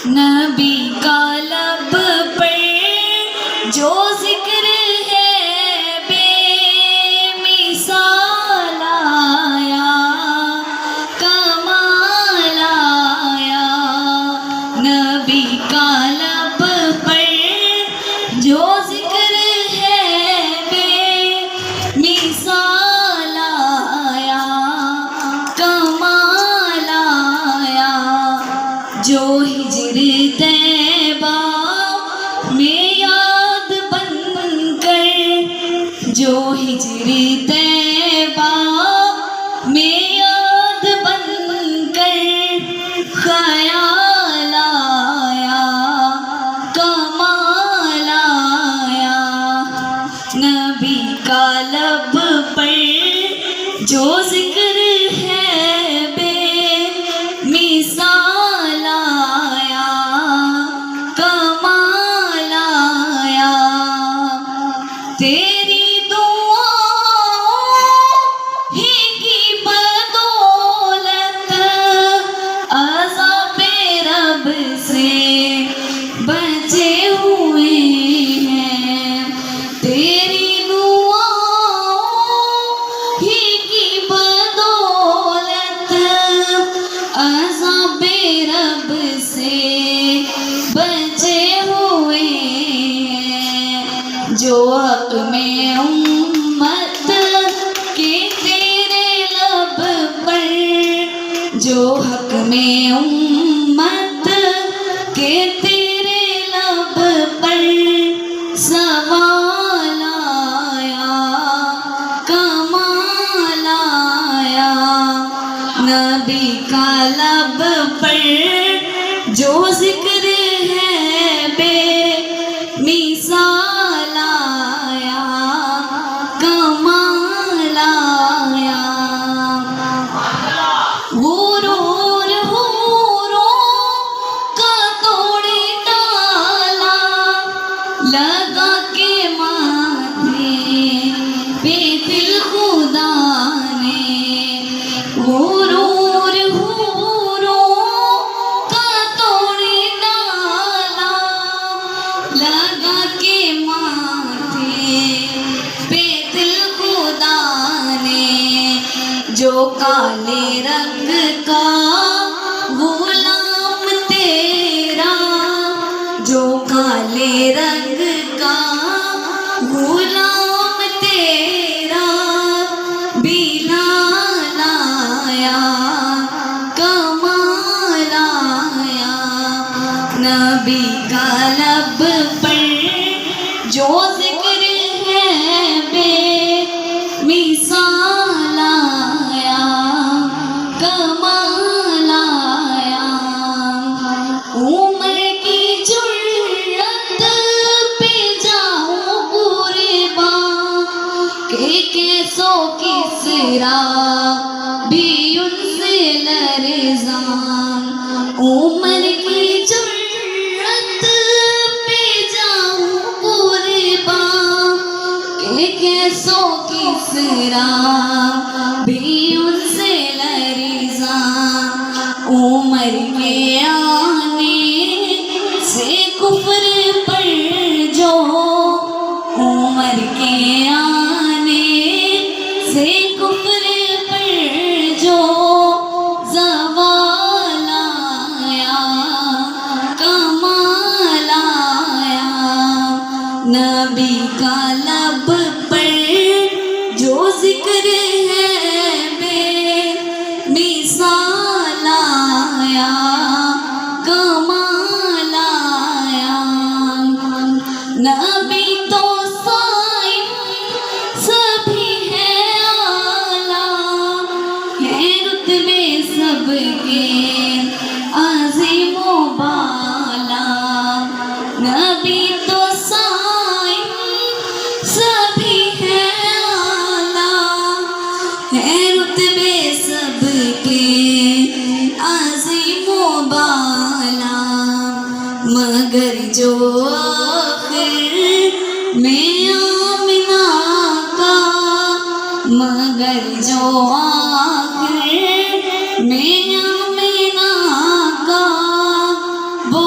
نبی کا لب پر جو ذکر ہے بے مثال آیا، کمال آیا۔ نبی کا لب پر جو ذکر ہے بے مثال آیا، کمال آیا۔ جو ہجر طیبہ میں یاد بن کر، جو ہجر طیبہ میں یاد بن کر خیال آیا، کمال آیا۔ نبی کا لب پر جو ذکر ہے بے مثال آیا، کمال آیا۔ تیری دعاؤں ہی کی بدولت عذاب رب سے بچے ہوئے ہیں، تیری دعاؤں ہی کی بدولت عذاب رب سے بچے ہوئے ہیں۔ جو حق میں امت کے تیرے لب پر، جو حق میں امت کے تیرے لب پر سوال آیا، کمال آیا۔ نبی کا لب پر جو ذکر ہے بے مثال آیا، کمال آیا۔ غرور حوروں کا توڑ ڈالا، لگا کے ماتھے پہ دل خدا نے۔ غرور حوروں کا توڑ ڈالا، لگا کے ماتھے پہ دل خدا نے۔ جو کالے رنگ کا غلام تیرا، جو کالے رنگ کا غلام تیرا بلال آیا، کمال آیا۔ نبی کا لب پر جو ذکر ہے بے مثال آیا، کمال آیا۔ عمر کی جرأت پہ جاؤں قربان، کہ کیسوں کسرا بھی ان سے لرزاں۔ عمر کی جرأت پہ جاؤں قربان، کہ کیسوں کسرا بھی ان سے لرزاں۔ عمر کے آنے سے کفر پر جو، عمر کے آنے سے کفر پر جو زوال آیا، کمال آیا۔ نبی کا لب پر جو ذکر ہے بے مثال آیا، کمال آیا۔ نبی تو صائم سبھی ہے اعلیٰ، ہے رتبے سب کے عظیم و بالا۔ نبی تو صائم سبھی ہے اعلیٰ، ہے رتبے سب کے عظیم و بالا۔ مگر جو آخر میں آمنہ کا، مگر جو آخر میں آمنہ کا وہ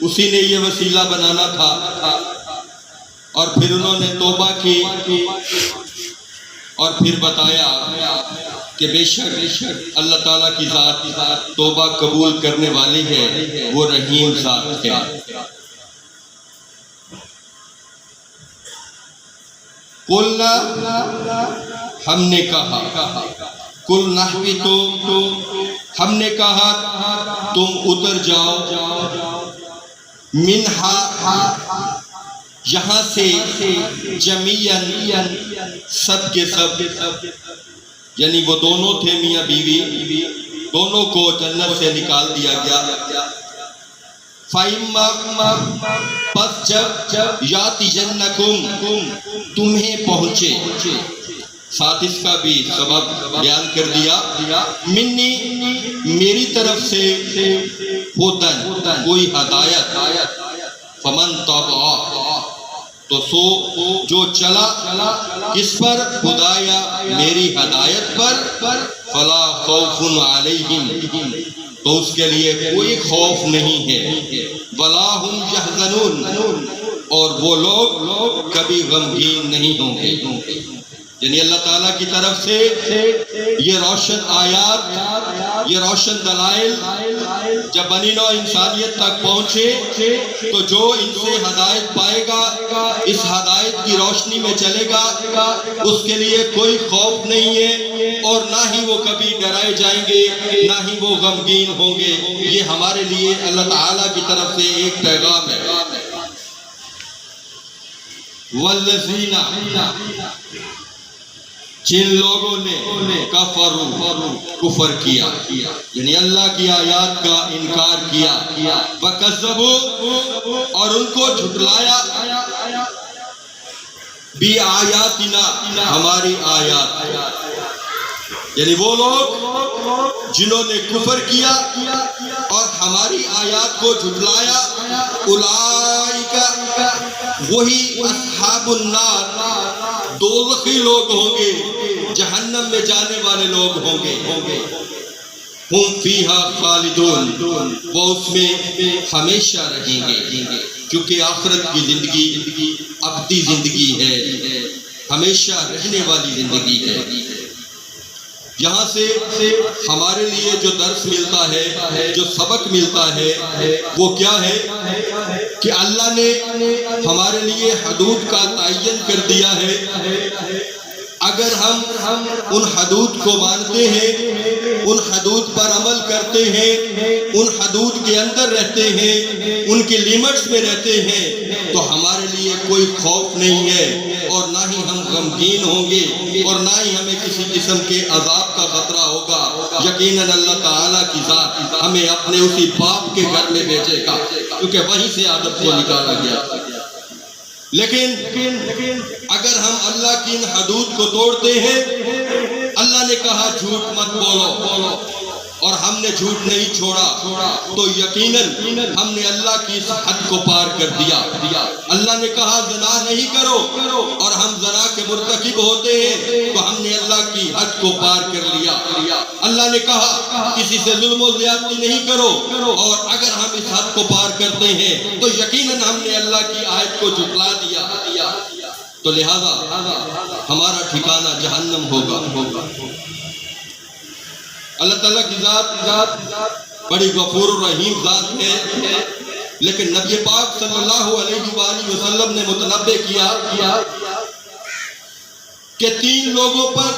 اسی نے یہ وسیلہ بنانا تھا، اور پھر انہوں نے توبہ کی اور پھر بتایا کہ بے شک اللہ تعالیٰ کی ذات توبہ قبول کرنے والی ہے، وہ رحیم ذات ہے۔ قلنا، ہم نے کہا، کل نحبتو، ہم نے کہا تم اتر جاؤ، منہا، یہاں سے، جمیعاً، سب کے سب، یعنی وہ دونوں تھے میاں بیوی، دونوں کو جنت سے نکال دیا گیا۔ فَإِمَّا، پس جب یَأْتِيَنَّکُم، تمہیں پہنچے، ساتھ اس کا بھی سبب بیان کر دیا، منی، میری طرف سے، ہدن، کوئی ہدایت، فمن تبع، تو سو جو چلا کس پر، خدایا میری ہدایت پر، فلا خوف علیہم، تو اس کے لیے کوئی خوف نہیں ہے، ولا ہم یحزنون، اور وہ لوگ کبھی غمگین نہیں ہوں گے۔ یعنی اللہ تعالیٰ کی طرف سے یہ روشن آیات، یہ روشن دلائل جب بنی نوع انسانیت تک پہنچے تو جو ان سے ہدایت پائے گا، اس ہدایت کی روشنی میں چلے گا، اس کے لیے کوئی خوف نہیں ہے، اور نہ ہی وہ کبھی ڈرائے جائیں گے، نہ ہی وہ غمگین ہوں گے۔ یہ ہمارے لیے اللہ تعالیٰ کی طرف سے ایک پیغام ہے۔ والذین، جن لوگوں نے کفر کیا، یعنی اللہ کی آیات کا انکار کیا، وَكَذَّبُوا، اور ان کو جھٹلایا، بِآیاتِنَا، ہماری آیات، یعنی وہ لوگ جنہوں نے کفر کیا اور ہماری آیات کو جھٹلایا، اولئک، وہی اصحاب النار، دوزخی لوگ ہوں گے، جہنم میں جانے والے لوگ ہوں گے، ہم فیہا خالدون، وہ اس میں ہمیشہ رہیں گے، کیونکہ آخرت کی زندگی ابدی زندگی ہے، ہمیشہ رہنے والی زندگی ہے۔ یہاں سے ہمارے لیے جو درس ملتا ہے، جو سبق ملتا ہے، وہ کیا ہے کہ اللہ نے ہمارے لیے حدود کا تعین کر دیا ہے۔ اگر ہم ان حدود کو مانتے ہیں، ان حدود پر عمل کرتے ہیں، ان حدود کے اندر رہتے ہیں، ان کی لیمٹس میں رہتے ہیں، تو ہمارے لیے کوئی خوف نہیں ہے، اور نہ ہی ہم غمگین ہوں گے، اور نہ ہی ہمیں کسی قسم کے عذاب کا خطرہ ہوگا۔ یقیناً اللہ تعالیٰ کی ذات ہمیں اپنے اسی باپ کے گھر میں بھیجے گا، کیونکہ وہیں سے آدم کو نکالا گیا۔ لیکن اگر ہم اللہ کی ان حدود کو توڑتے ہیں، اللہ نے کہا جھوٹ مت بولو، اور ہم نے جھوٹ نہیں چھوڑا، تو یقیناً ہم نے اللہ کی اس حد کو پار کر دیا۔ اللہ نے کہا زنا نہیں کرو، اور ہم زنا کے مرتکب ہوتے ہیں، تو ہم نے اللہ کی حد کو پار کر لیا۔ اللہ نے کہا کسی سے ظلم و زیادتی نہیں کرو، اور اگر ہم اس حد کو پار کرتے ہیں تو یقیناً ہم نے اللہ کی آیت کو جھٹلا دیا، تو لہذا ہمارا ٹھکانہ جہنم ہوگا۔ اللہ تعالیٰ کی ذات بڑی غفور و رحیم ذات ہے، لیکن نبی پاک صلی اللہ علیہ وآلہ وسلم نے متنبہ کیا کہ 3 لوگوں پر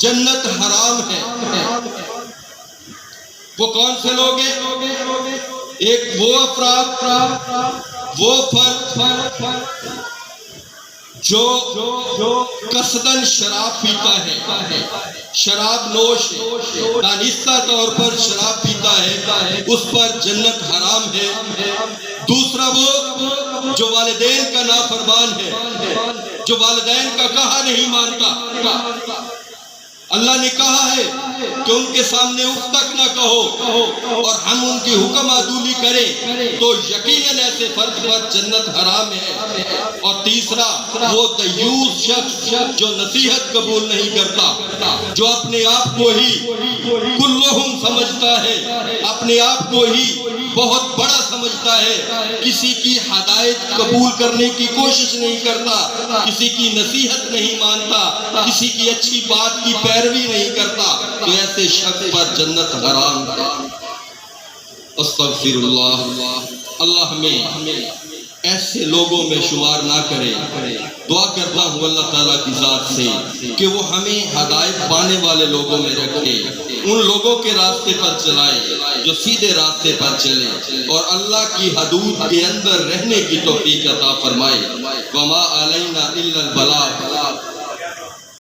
جنت حرام ہے۔ وہ کون سے لوگ ہیں؟ ایک وہ افراد، وہ فرد جو قصداً شراب پیتا ہے، شراب نوش ہے، دانستہ طور پر شراب پیتا ہے، اس پر جنت حرام ہے۔ دوسرا وہ جو والدین کا نافرمان ہے، جو والدین کا کہا نہیں مانتا۔ اللہ نے کہا ہے کہ ان کے سامنے اف تک نہ کہو اور ہم ان کی حکم عدولی کریں تو یقیناً ایسے فرد پر جنت حرام ہے۔ اور تیسرا وہ دیوس شخص جو نصیحت قبول نہیں کرتا، جو اپنے آپ کو ہی کلہم سمجھتا ہے، اپنے آپ کو ہی بہت بڑا سمجھتا ہے، کسی کی ہدایت قبول کرنے کی کوشش نہیں کرتا، کسی کی نصیحت نہیں مانتا، کسی کی اچھی بات کی پیروی نہیں کرتا، تو ایسے شخص پر جنت حرام ہے۔ استغفر اللہ، اللہ ہمیں ایسے لوگوں میں شمار نہ کرے۔ دعا کرتا ہوں اللہ تعالیٰ کی ذات سے کہ وہ ہمیں ہدایت پانے والے لوگوں میں رکھے، ان لوگوں کے راستے پر چلائے جو سیدھے راستے پر چلے، اور اللہ کی حدود کے اندر رہنے کی توفیق عطا فرمائے۔ وما علینا الا البلاغ۔